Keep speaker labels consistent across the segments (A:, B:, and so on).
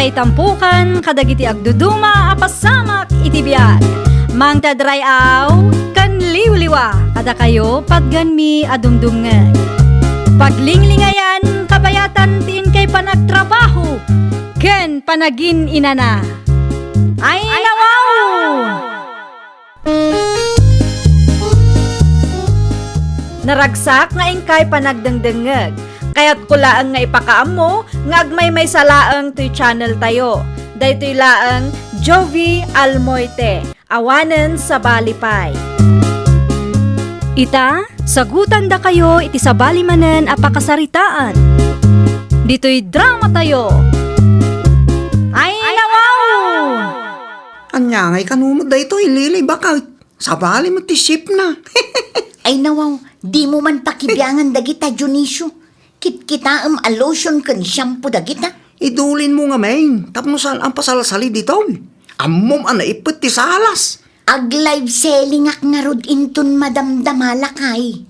A: ngay tampukan kadagiti agduduma apasamak iti biag. Mang tadrayaw kan liwliwa kada kayo pagganmi adumdumngan. Paglinglingayan kabayatan tiin kay panagtrabaho ken panagin inana. Ay nawaw! Naragsak nga ingkay panagdengdengeg. Kaya't kulaang nga ipakaam mo, nga agmay salaang to'y channel tayo. Daytoy laang Jovi Almoite, awanen sa balipay. Ita, sagutan da kayo iti sa balimanen apakasaritaan. Dito'y drama tayo. Ay nawaw!
B: Anya ngay kanumod da ito, ilili bakal. Sa bali mo ti ship na.
C: Ay nawaw, di mo man pakibiyangan dagita, Dionisio. Kit-kita lotion kan shampoo dagita.
B: Idulin mo nga main, tapno saan ang pasalasali dito. Ammom ana ipet ti salas.
C: Ag live selling ak nga rod inton madamdamala kay.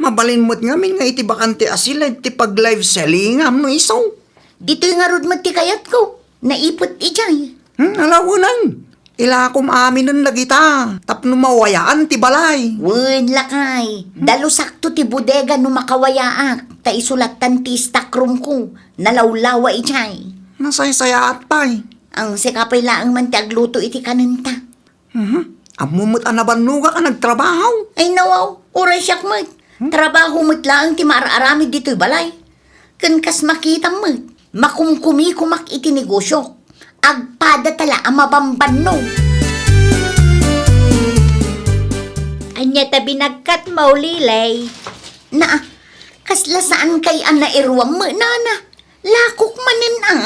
B: Mabalin mo't ngamin nga iti bakante asila ti pag live selling am no iso.
C: Dito nga rod magtikayat ko. Naipot ijay.
B: Alawunan. Ila akom amin nun lagita. Tapno mawayaan ti balay.
C: Wen lakay. Dalo sakto ti bodega no makawayaak. Ta isulatan ti stockroom ko. Nalawlawa ijay.
B: Nasay-saya at pay.
C: Ang sikapay laang man ti agluto iti kanenta.
B: Ammumot anabanuga ka nagtrabaho.
C: Ay nawaw, oras siyak mat. Trabaho mat laang ti maararamid dito'y balay. Kan kas makita mat, makumkumi kumak iti negosyo. Agpada tala ang mabambanno.
D: Anya tabi nagkat maulilay.
C: Na, kasla saan kay ang nairuwang mo, nana? Lakok manin ang.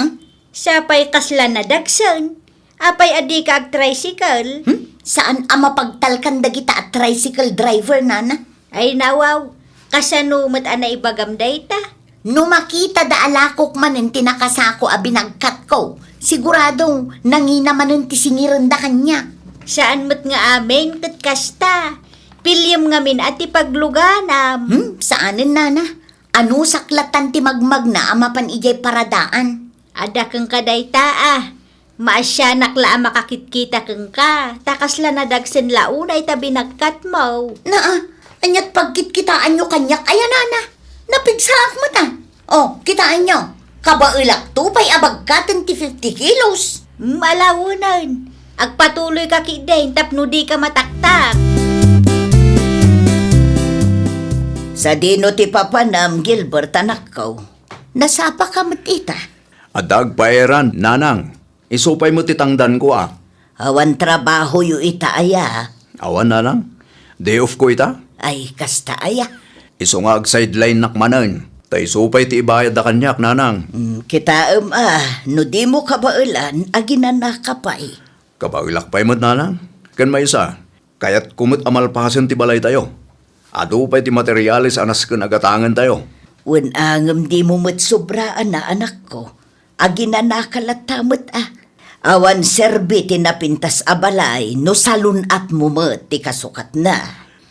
D: Sapay kasla na dagsan. Apay adi ka ag tricycle.
C: Saan ang mapagtalkan dagita at tricycle driver, nana?
D: Ay nawaw, kasanumot ana ibagam dayta.
C: No makita da alakok manin tinakasako a binagkat ko, siguradong nangina manin ti singiran da kanya.
D: Saan mo't nga amin kat kasta. Pilyam ngamin at ipagluganam.
C: Saanin, nana? Ano saklatan ti magmag na amapan ijay paradaan?
D: Ada kang kadayta ah. Maasya nakla makakitkita kang ka. Takasla na dagsen launay tabi nagkat mo.
C: Anyat pagkitkitaan nyo kanyak, ayan, nana. Napigsaak mo ta. Oh, kitaan nyo. Kabailak to, pa'y abagkatan ti 50 kilos.
D: Malawunan. Agpatuloy ka kidain tapno di ka mataktak.
C: Sa dino ti papanam, Gilbert, anak ko. Nasapa ka matita.
E: Adag paeran, nanang. Isupay mo titangdan ko ah.
C: Awan trabaho yu ita aya.
E: Awan nanang. Day off ko ita.
C: Ay, kasta aya.
E: Iso nga ag sideline nakmanan. Tay supay ti ibayad da kanyak, nanang.
C: Kita no di mo kabailan, aginan na kapay.
E: Kabailak pa'y mo't nanang. Kan may isa. Kaya't kumot amalpasan ti balay tayo. Ado pa'y ti materialis anas kan agatangan tayo.
C: Wen angam di mo mat sobraan na anak ko. Aginan na kalatamot Awan serbi tinapintas abalay no salunat mo mat ti kasukat na.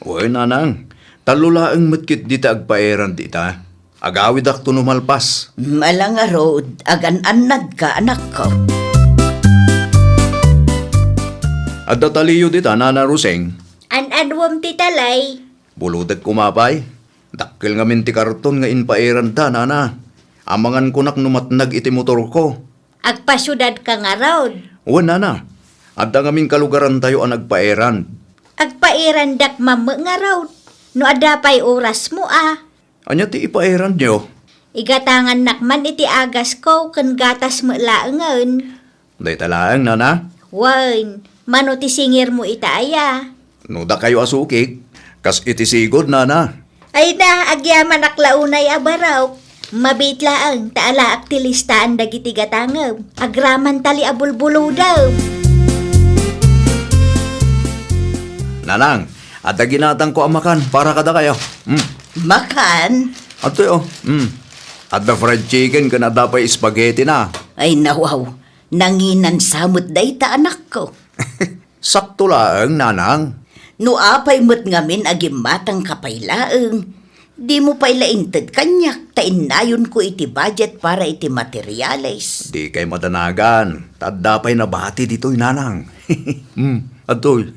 E: Uy, nanang. Talulaang matkit di ta agpaeran di ta. Agawid ak tunumalpas.
C: Malang arod, agan-anad ka anak ko.
E: At dataliyo di ta, Nana Ruseng.
D: An-anwam titalay.
E: Buludag kumapay. Dakil nga minti karton nga inpaeran ta, nana. Amangan ko nak numatnag iti motor ko.
D: Agpasyudad ka nga raod.
E: O, nana. Adda nga min kalugaran tayo ang nagpaeran.
D: Agpairan dak mama nga raod. No adapay oras mo ah.
E: Anya ti ipaeran nyo?
D: Igatangan nakman iti agas ko kan gatas mo laangan.
E: Day talaang, nana.
D: Wan, mano ti singir mo itaaya.
E: Nuda kayo asukik. Kas iti sigod, nana.
D: Ay na, agyaman aklaunay abaraw. Mabitlaang, taala aktilistaan dagiti gatangam. Agraman tali abulbulo daw.
E: Nanang, adda ginatang ko amakan para kada kayo.
C: Makan?
E: Ato yo. Adda fried chicken ka na dapay spaghetti na.
C: Ay nawaw, nanginan samot dayta anak ko.
E: Sakto laang, nanang.
C: No apay mo't ngamin agimatang kapaylaeng. Di mo pa ilaintad kanyak, tainayon ko iti budget para iti materials.
E: Di kay madanagan. Tadda pa'y nabati dito'y nanang. Atoy,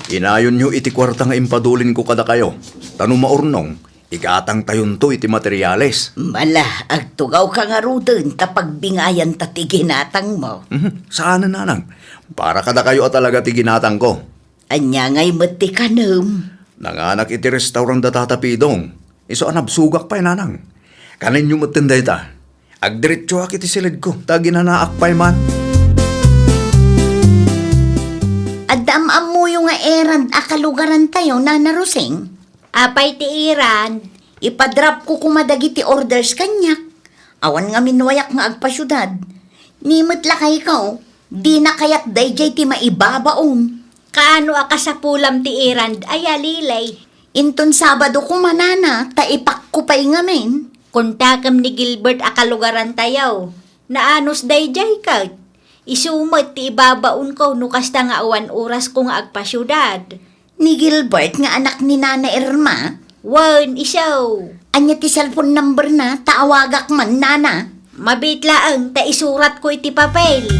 E: inayon nyo iti kwarta nga impadulin ko kada kayo. Tanong maurnong, igatang tayon to iti materyales.
C: Mala, agtugaw ka nga ruden tapag bingayan tati ginatang mo.
E: Saan na nanang? Para kada kayo at talaga ti ginatang ko.
C: Anya nga'y mati kanam.
E: Nanganak iti restaurant da tatapidong. Iso anabsugak pa'y nanang. Kanin yung matinday ta. Agdiretso ak iti silid ko. Tagi na naak pa'y man.
C: Adamam mo yung nga erand akalugaran tayo na narusing.
D: Apay ti Iran.
C: Ipadrap ko kumadagi ti orders kanyak. Awan nga minwayak nga agpasyudad. Nimot lakay ko. Di na kayat dayjay ti maibabaon.
D: Kaano aka sa pulam ti Iran ay alilay.
C: Inton Sabado ko manana, taipak ko pa'y ngamin.
D: Kuntakam ni Gilbert akalugaran tayaw. Naanos dayjay ka. Isumot ti ibabaon ko nukasta nga awan oras ko nga agpasyudad.
C: Ni Gilbert nga anak ni Nana Irma.
D: Wan, isaw.
C: Anya ti cellphone number na, taawagak man nana.
D: Mabitlaang ta isurat ko iti papel.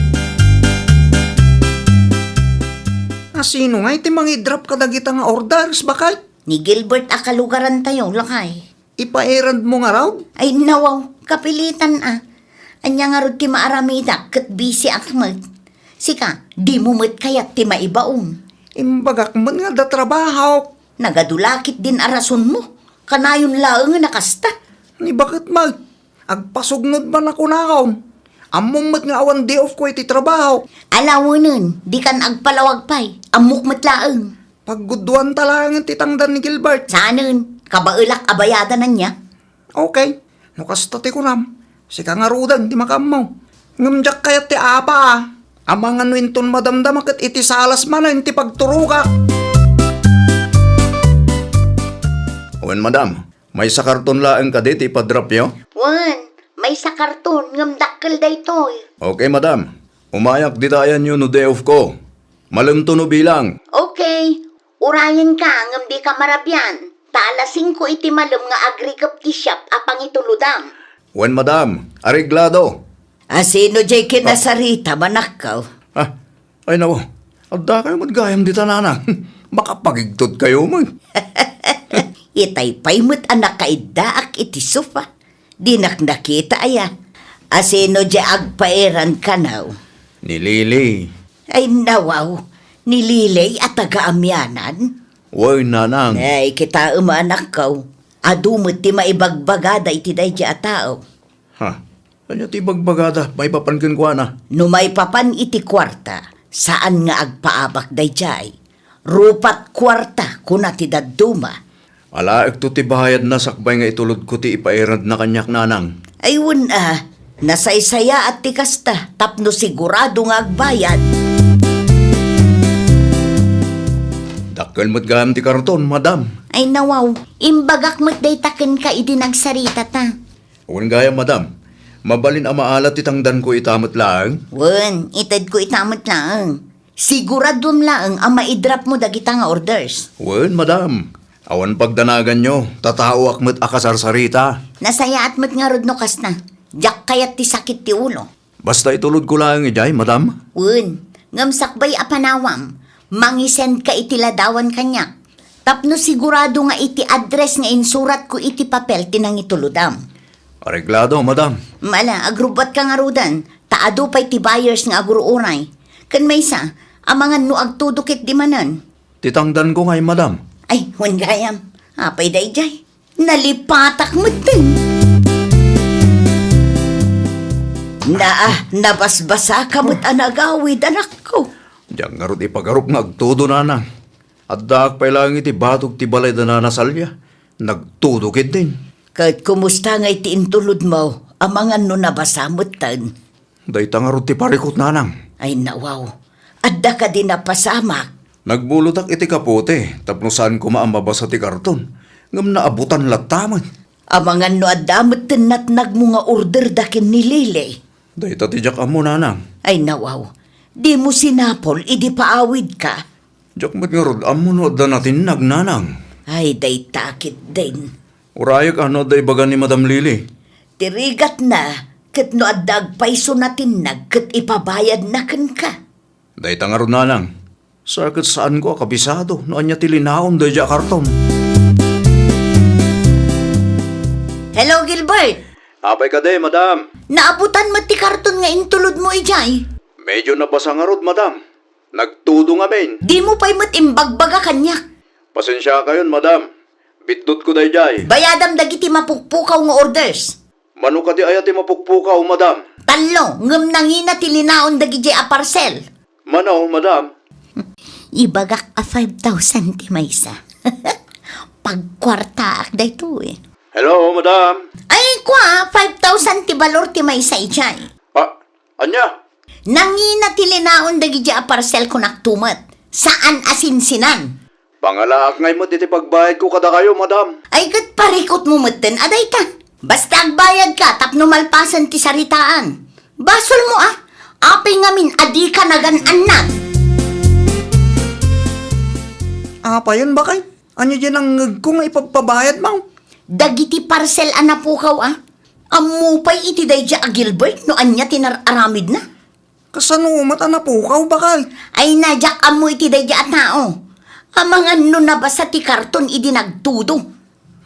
B: Sino nga iti mangidrap kadagita nga orders bakal?
C: Ni Gilbert akalugaran tayo, lakay.
B: Ipaerand mo nga raw?
C: Ay nawaw, kapilitan Anya nga rod ti maaramida, kat busy akmat. Sika, di mo mat kayat ti maibaon.
B: Imbagak man nga da trabaho.
C: Nagadulakit din arason mo. Kanayon laang nga nakasta.
B: Ni bakit mag? Agpasugnod man ako nakaon. Among mat nga awan day off ko iti trabaho.
C: Alawanan, di kan agpalawag pa'y. Amok matlaang.
B: Pagguduan talangan titangdan ni Gilbert.
C: Saanan, kabailak abayadan na niya.
B: Okay, nukasta ti kunam. Sika nga rudan, di makamaw. Ngamjak kayat ti apa Amangan winton madamdam kat iti salas man ti pagturukak.
E: Owen madam, may sakarton laeng ka diti ipadrap nyo?
C: Wan, may sa karton, ngamdakkel day toy.
E: Okay madam, umayak ditayan nyo no day off ko. Malamto no bilang.
C: Okay, urayan ka, ngam di ka marabyan. Talasing ko iti malum nga agrikap ti shop apang ituludam.
E: Owen madam, areglado.
C: Sino jay kinasarita, manakaw?
E: Ay nawo, adda kayo madgayam dita nanang. Baka pagigtod kayo man.
C: Itay mo't anak kaidaak iti sofa. Dinak nakita aya. Sino jay agpaeran kanaw?
E: Ni Lily.
C: Ay nawaw, nililay at taga-amyanan.
E: Woy nanang.
C: Ay kita anak ko. Adumot ti maibagbagada iti day a tao.
E: Kanya ti bagbagada, may papankin ko na.
C: Numay papan iti kwarta, saan nga agpaabak day jay. Rupat kwarta kuna ti dadduma.
E: Alaek to ti bahayad na sakbay nga itulod ko ti ipairad na kanyak nanang.
C: Ayun nasaysaya at ti kasta, tapno sigurado nga agbayad.
E: Dakkel mo't gayam ti karton, madam.
C: Ay nawaw, imbagak mo't day taken ka iti nagsarita ta.
E: Uwan gayam, madam. Mabalin ang maalat itangdan ko itamot lang.
C: Wen, itad ko itamot lang. Siguradom lang ang maidrap mo dagita nga orders.
E: Uwan, madam. Awan pagdanagan nyo, tatao akmat akasarsarita.
C: Nasaya at mo't nga rod no kas na. Diyak kayat ti sakit ti ulo.
E: Basta itulod ko lang ijay, madam.
C: Wen, ngamsakbay apanawam. Mangisend ka iti ladawan kanya. Tapno sigurado nga iti address nga insurat ko iti papel tinang ituludam.
E: Areglado, madam.
C: Mala, agrubat ka nga rudan. Taado pa'y ti buyers nga aguruuray. Kan may isa, amangan no agtudukit di manan.
E: Titangdan ko ngay, madam.
C: Ay, huwag gayam. Apay day jay. Nalipatak mo din. Nabasbasa ka mo't anagawid, anak ko.
E: Diyan nga ron ipagarup nga agtudo nanang. At daak pa lang iti batog ti balay da nanasalya. Nagtudukit din.
C: Kahit kumusta nga iti intulod mo, amangan no nabasamot tan.
E: Day nga ron ti parikot nanang.
C: Ay nawaw, adda ka din napasamak.
E: Nagbulutak iti kapote, tapno saan ko maambabasa ti karton. Ngam naabutan lataman.
C: Amangan no adamot tinatnag mo nga order dakin ni Lily.
E: Day tatijak amo nanang.
C: Ay nawaw, di mo sinapol, idi paawid ka.
E: Diyak mat nga rod amo no da natin nagnanang.
C: Ay day takit din.
E: Urayag ano da ibagan ni Madam Lily.
C: Tirigat na, kat no adag paiso natin nag, kat ipabayad na kan ka.
E: Day tangarod nanang. Sakit saan ko kabisado no anya tilinaon da ja karton.
C: Hello, Gilbert.
E: Apay ka day, Madam.
C: Naabutan mo ti karton nga intulod mo ijay.
E: Medyo nabasa nga rod, Madam. Nagtudo nga men.
C: Di mo pa'y matimbagbaga kanya.
E: Pasensya kayon, Madam. Bitdot ko day jay.
C: Bayadam dagiti mapukpukaw nga orders.
E: Mano ka di ayati mapukpukaw, Madam?
C: Talo, ngem nangina tilinaon dagi a parcel.
E: Manaw, Madam.
C: Ibagak a 5,000 ti maysa. Pagkwarta ak dayto eh.
E: Hello, Madam.
C: Ay kwa, 5,000 ti balor ti maysa ijay.
E: Anya?
C: Nangina tilinaon dagi a parcel ko naktumat. Saan asinsinan?
E: Pangalaak ngay mo titi pagbayad ko kada kayo, Madam.
C: Ay kat parikot mo maten, aday ta. Basta agbayad ka, tapno malpasan ti saritaan. Basol mo ah. Apay ngamin adi ka nagan-anak.
B: Apa yun ba kay? Ano dyan ang kung ipagpabayad mo?
C: Dagiti parcel anapukaw ah. Amupay iti dayja a Gilbert no anya tinararamid na.
B: Kasanumat na pukaw ba kay?
C: Ay nadyak amu iti dayja a tao. Amangan no nabasa ti karton idi nagtudo.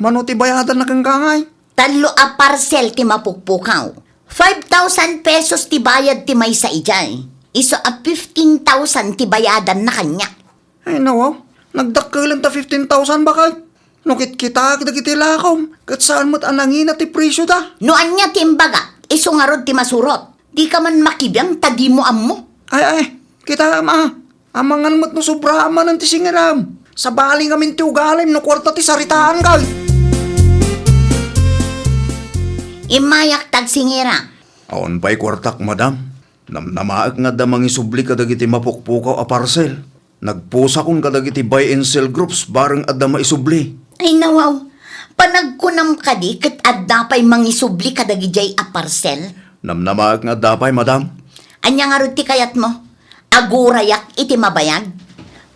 B: Mano ti bayadan na kang kangay?
C: Talo a parcel ti mapukpukaw. 5,000 pesos ti bayad ti may sa ijay. Iso a 15,000 ti bayadan na kanya.
B: Ay nawaw, nagdakkilan ta 15,000 ba kay? Nukit kita dagiti lakom. Kat saan mo't anangin ti presyo da?
C: No anya ti imbaga, iso nga rod ti masurot. Di ka man makibiyang tadi mo ammo.
B: Ay, kita ma. Amangan mo't no sobra man ang tisingiram. Sa baling amin ti ugalim no kwarta ti saritaan kay.
C: Imayak tagsingira.
E: Aon pa'y kwartak, Madam. Namnamaak nga damang isubli kadagiti mapukpukaw a parcel. Nagpusa kong kadagiti buy and sell groups bareng adda maisubli.
C: Ay nawaw, panagkunam ka di kat adda pa'y mangisubli kadagijay a parcel.
E: Namnamaak nga dapay, Madam.
C: Anya nga rod ti kayat mo? Agurayak iti mabayag.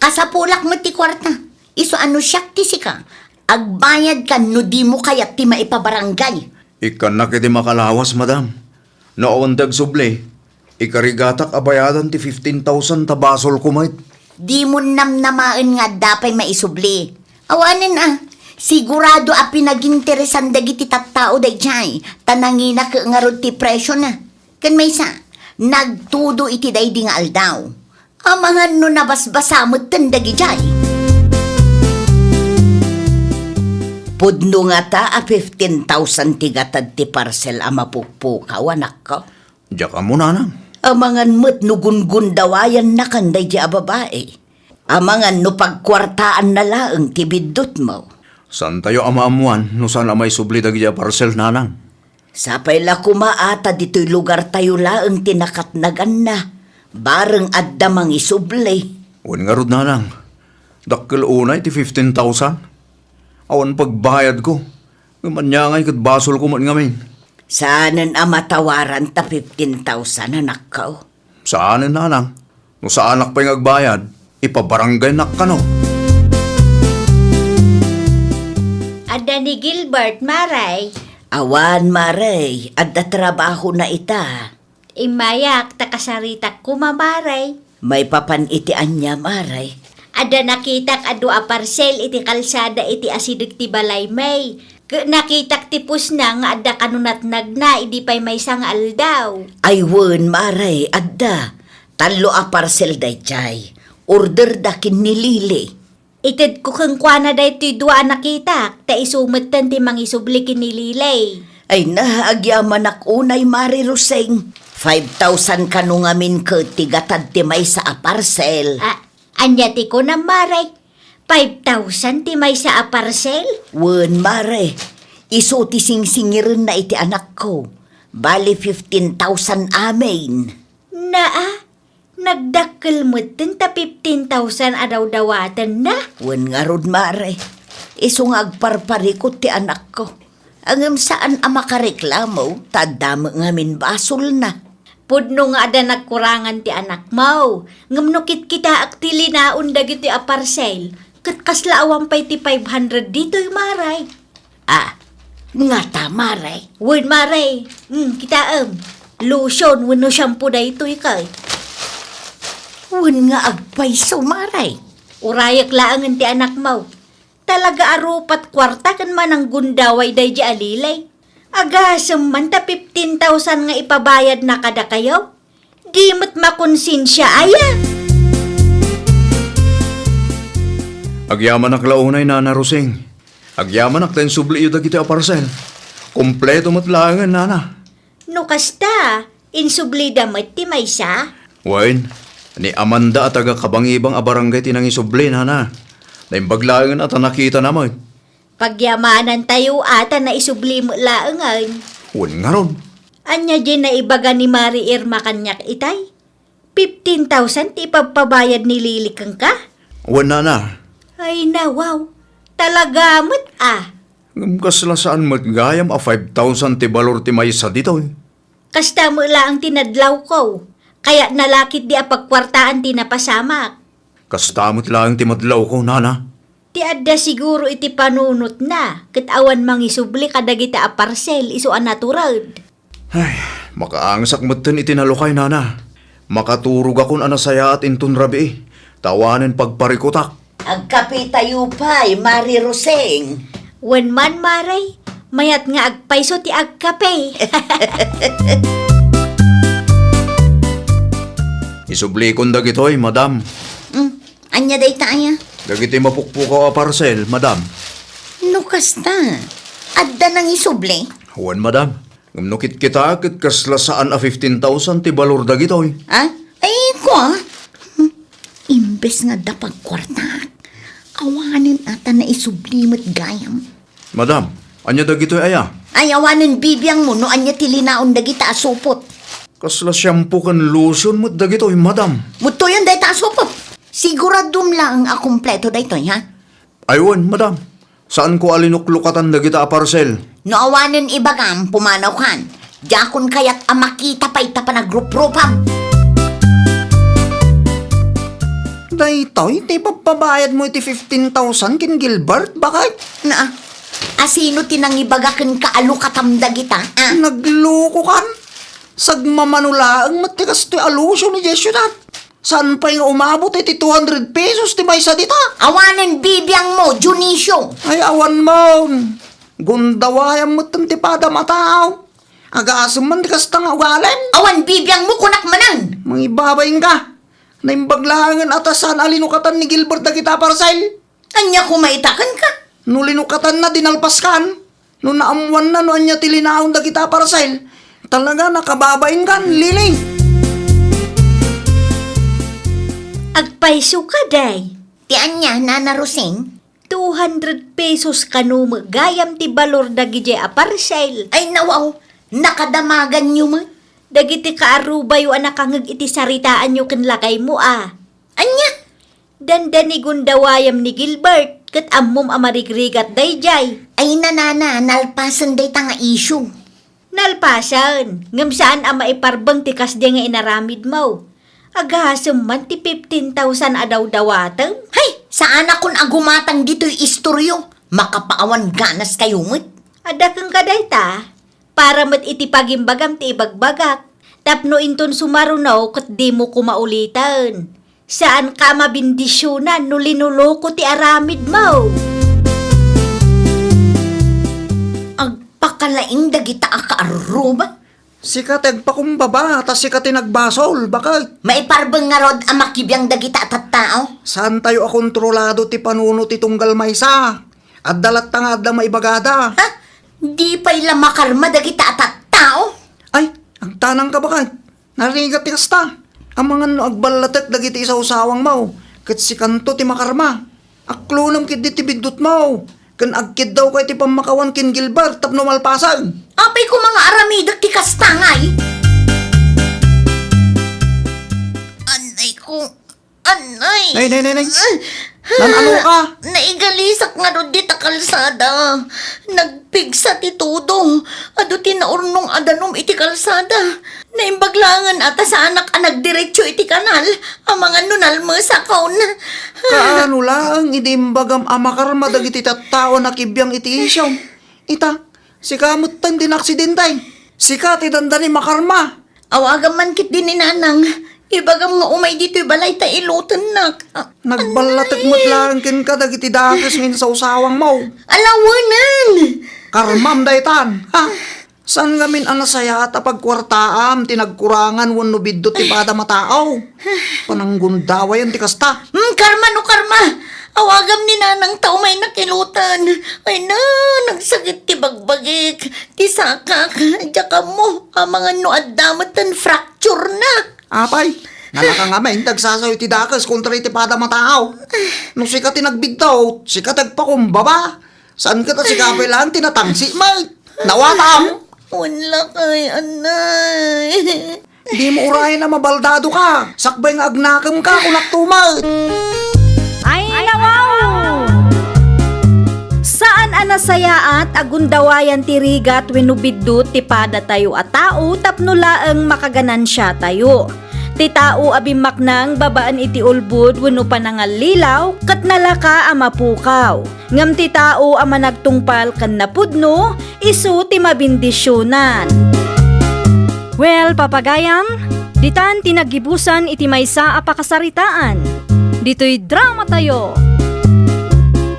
C: Kasapulak mo ti kwarta. Iso ano siyak ti sika. Agbayad ka no di mo kayat ti maipabarangay.
E: Ikan na kiti makalawas, Madam. Noon dag subli, ikarigatak abayadan ti 15,000 tabasol kumait.
C: Di mo namnamaan nga dapay maisubli. Awanan ah. Sigurado a pinaginteresan dagiti tattao dayjay. Tanangina ka nga rod ti presyo na. Kan maysa, nagtudo iti daydi nga aldaw. Amangan no nabasbasamot tan dagijay. Pudno nga ta a 15,000 tigatad ti parcel a mapukpukaw anak ko.
E: Diya ka mo, Nanang.
C: Amangan mo't nugun-gun dawayan na kanday di a babae. Amangan no pagkwartaan na laeng ti biddot mo.
E: San tayo amaamuan no sana may subli dagi a parcel, Nanang?
C: Sapay la kumaata dito'y lugar tayo laeng tinakatnagan na. Bareng adda mang isubli.
E: Wan nga rod, Nanang. Dakkel unay ti 15,000. Awan pagbayad ko. Gamanyangay kat basol ko man ngamin.
C: Saanan a matawaran ta 15,000 anak ko.
E: Saan, Nanang? No sa anak pa yung agbayad, ipabarangay nak ka no.
D: Ada ni Gilbert, Maray.
C: Awan maray, adda trabaho na ita.
D: Imayak, takasaritak ko, Mamaray.
C: May papanitian niya maray.
D: Ada nakitak adu a parcel iti kalsada iti asidig ti balay may. Nakitak ti pusna nga adda kanunat nagna idi pay may sang aldaw.
C: Ay wen maray, adda. Talo a parcel dayjay. Order dakin ni Lili.
D: Ited ko kang kwa na day ti dua nakitak. Ta isumatan ti mangisubli kinililay.
C: Ay naagyaman ak unay Mari Roseng. 5,000 kanungamin ko tigatad ti may sa a parcel.
D: Anya ti ko na Maray. 5,000 ti may sa a parcel?
C: Wen mare, iso ti singsingirin na iti anak ko. Bali 15,000 amin.
D: Nagdakkel mo din ta 15,000 adaw-dawatan na.
C: Wen nga rod mare, iso nga agparparikot ti anak ko. Angam saan ang makareklamo, tadama ngamin basol na.
D: Pudno nga ada nagkurangan ti anak mo. Ngamnukit kita ak tilinaon dagiti a parcel. Kat kasla awan pay ti 500 dito'y Maray.
C: Nga tama, Ray.
D: Wen maray. Kita lotion wano shampoo da ito ikay.
C: Wan nga agpaiso, Maray.
D: Urayak laangan ti anak mo. Talaga arupat kwarta kan man ang gundaway day di alilay. Agasam man ta 15,000 nga ipabayad na kada kayo. Di mo't makonsensya aya.
E: Agyaman ak launay, Nana Rosing. Agyaman ak tayo subli ito dagiti a parcel. Kompleto matlangan, Nana.
D: No kasta, insublida mo't ti maysa.
E: Wain, ni Amanda at taga kabangibang a barangay tinang isubli, Nana. Naimbaglangan at nakita naman.
D: Pagyamanan tayo ata na isubli mo laangan.
E: Wan nga ron.
D: Anya din na ibaga ni Mari Irma kanyak itay. 15,000 ti ipagpabayad ni Lili kang ka.
E: Wan, Nana.
D: Ay na, wow. Talaga mo't
E: Kasla saan matgayam a 5,000 ti balor ti maysa dito.
D: Kasta mo lang tinadlaw ko. Kaya nalakit di apagkwartaan ti napasamak.
E: Kastamot lang ti madlaw ko, Nana.
D: Ti adda siguro iti panunot na. Kitawan mangisubli kadagita a parcel iso a natural.
E: Ay, makaangsak matan itinalukay, Nana. Makaturog akong anasaya at intun rabi. Tawanan pagparikutak.
C: Agkape tayo pa'y, Mari Roseng.
D: Wen man maray, mayat nga agpaiso ti agkape.
E: Isubli kong dagitoy, madam.
C: Anya day tayo?
E: Dagiti mapukpukaw a parcel, madam.
C: No kasta. Adda nang isubli.
E: Huwan, madam. Ngamnukit kita kit kasla saan a 15,000 ti balor dagitoy.
C: Ay, ko Imbes nga dapag kwarta. Awanin ata na isublimot gayam.
E: Madam, anya dagitoy aya?
C: Ay, awanin bibiyang mo no anya tilinaon dagita asupot.
E: Kasla shampoo kan lotion mo dagitoy, madam.
C: Muto yun day ta asupot. Siguradum lang ang akumpleto daytoy, ha?
E: Aywan, madam. Saan ko alinuklukatan dagita a parcel?
C: No awanin ibagam, pumanaw kan. Jakon kaya't amakita pa ita pa na grup-grupam.
B: Daytoy, ti papabayad mo iti 15,000 kin Gilbert, bakit?
C: Na, asino tinangibagakan kaalukatam dagita,
B: Nagloko kan? Sagmamanulaang matikas ti alusyo ni Jesudat. Saan pa yung umabot iti 200 pesos ti maysa dita?
C: Awanin bibiyang mo, Junisyo.
B: Ay, awan mo. Gundawayang mo ti pada mataw. Agasam man ti kasta nga ugalim.
C: Awan bibiyang mo kunak manan.
B: Mangibabayin ka. Naimbaglangan atasan alinukatan ni Gilbert na kita parcel.
C: Anya kumaitakan ka.
B: No linukatan na dinalpaskan. No naamuan na no anya tilinaon na kita parcel. Talaga nakababain kan, Lili.
D: Agpaiso ka day.
C: Ti anya, Nana Roseng.
D: 200 pesos kanum gayam ti balor dagiti a parcel.
C: Ay nawaw, nakadamagan nyo mo.
D: Dagiti kaarubay o anak kangag iti saritaan nyo kanlakay mo
C: Anya?
D: Dandani gundawayam ni Gilbert kat ammom amarigrigat dayjay.
C: Ay nanana, nalpasan day ta nga issue.
D: Nalpasan, ngam saan ang maiparbang tikas di nga inaramid mo. Agasam man ti 15,000 adaw dawatang.
C: Hay, saan akong agumatang dito'y istoryo? Makapaawan ganas kayo mo't.
D: Ada kang kaday ta, para mat iti pagimbagam ti ibagbagak. Tapno inton sumarunaw kat di mo kumaulitan. Saan ka mabindisyonan no linuloko ti aramid mo?
C: Agpakalaing dagita akaaruba.
B: Sikat agpakumbaba, tas sikat nagbasol, bakit?
C: Maiparbang nga rod ang makibiyang dagita at tao.
B: Saan tayo akontrolado ti panuno ti tunggal maysa? At dalat ta nga adda maibagada.
C: Ha? Di pa ila makarma dagita at tao.
B: Ay, ang tanang ka bakit? Narigat ti kasta. Ang mga no agbalatek dagiti isa usawang mau. Kat si kanto ti makarma. Aklunam kid di ti bigdut mau. Kan agkid daw kay ti pamakawan kin Gilbert tapno malpasag.
C: Apay ko mga aramidak ti kastangay. Anay ko. Anay.
B: Nay. Nan ano ka?
C: Naigalisak nga ro di ta kalsada. Nagpigsa ti todo. Ado tinaurnong adanom iti kalsada. Naimbaglangan ata sa anak nagdiretso iti kanal. Ang mga nunal mo sa kaon.
B: Kaano lang, idimbagam amakarma dagiti tattao na kibiyang iti isyaw. Ita, si kamot tan din aksidentay. Si ka ti dandani makarma.
C: Awagan man kit din ni nanang. Ibagam nga umay dito'y balay ta ilutan nak.
B: Nagbalatag mo't lang kin ka dagiti dakas min sa usawang mo.
C: Alawanan!
B: Karmam daytan. Ha? San gamin ang nasaya at pagkwartaam tinagkurangan wano biddo ti pada mataaw. Pananggundaway ang tikasta.
C: Karma no karma! Awagam ni nanang tao may nakilutan. Ay na, nagsakit ti bagbagik. Ti sakak, tsaka mo, ang mga noadamatan fracture na.
B: Apay, nalaka nga may tagsasayo ti dakas kontra iti pada mataaw. No sika tinagbiddaw, sika tagpakumbaba. Saan ka ta sika lang tinatangsi, may? Nawatam!
C: Wala kay anay.
B: Di mo urahin na mabaldado ka. Sakbay nga agnakam ka kung naktumal.
A: Ay, nawaw! Saan anasaya at agundawayan ti rigat wenubiddo ti pada tayo at tao tapno laeng makaganan siya tayo. Ti tao abimak nang babaan iti ulbud wenno panangalilaw kat nalaka a mapukaw. Ngam ti tao a managtungpal ken napudno isu ti mabindisyonan. Well, papagayam, ditan tinagibusan iti maysa a pakasaritaan. Dito'y drama tayo.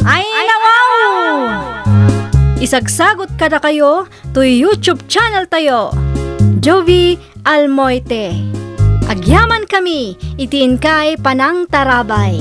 A: Ay, nawaw! Isagsagot kada kayo to YouTube channel tayo. Jovi Almoite. Agyaman kami, itiin kay Panang Tarabay.